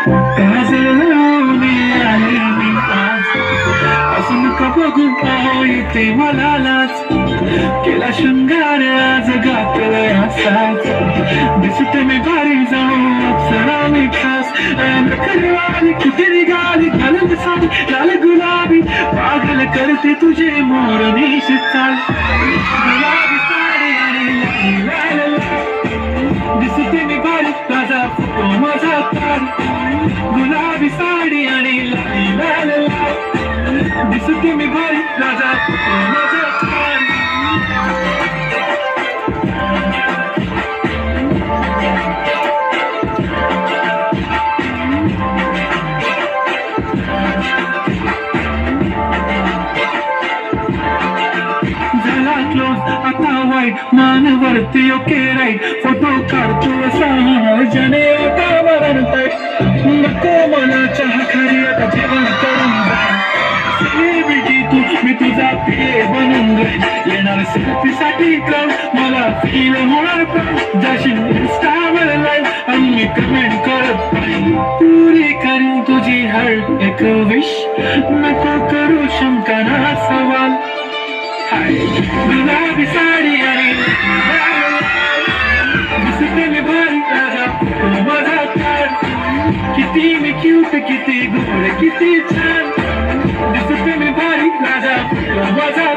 काजळवणे आले मी आज, असून का बघू येते मला लाज. केला शृंगार आज घातलाय असाच, दिसते मी भारी जाऊ अप्सरा मी खास. नखरेवाली कुठे निघाली घालत साडी लाल गुलाबी, पागल करते तुझे मोरनीश चाल. गुलाबी साडी आणि लाल लाल, दिसते मी भारी ताजा फोटो माझा तार. गुलाबी साडी आणि लाल लाल, दिसते मी भारी ताजा फोटो माझा तार. झाला क्लोज आता वाईट मानवरती ओके राईट, फोटो काढतो असा जने आता मरणताय. नको मला चहा खरी आता जेवण करून जाय. सेलिब्रिटी तू मी तुझा पिये बनून जाईल. येणार सेल्फीसाठी क्राऊड मला फील होणार पण जाशील इंस्टावर लाईव्ह आणि मी कमेंट करत राहील. पुरी करीन तुझी हर एक विश, नको करू शंका ना सवाल. गुलाबी साडी आणि दिसते मी भारी ताजा माझा तार. किती मी क्यूट किती गोड किती छान, दिसते मी भारी ताजा माझा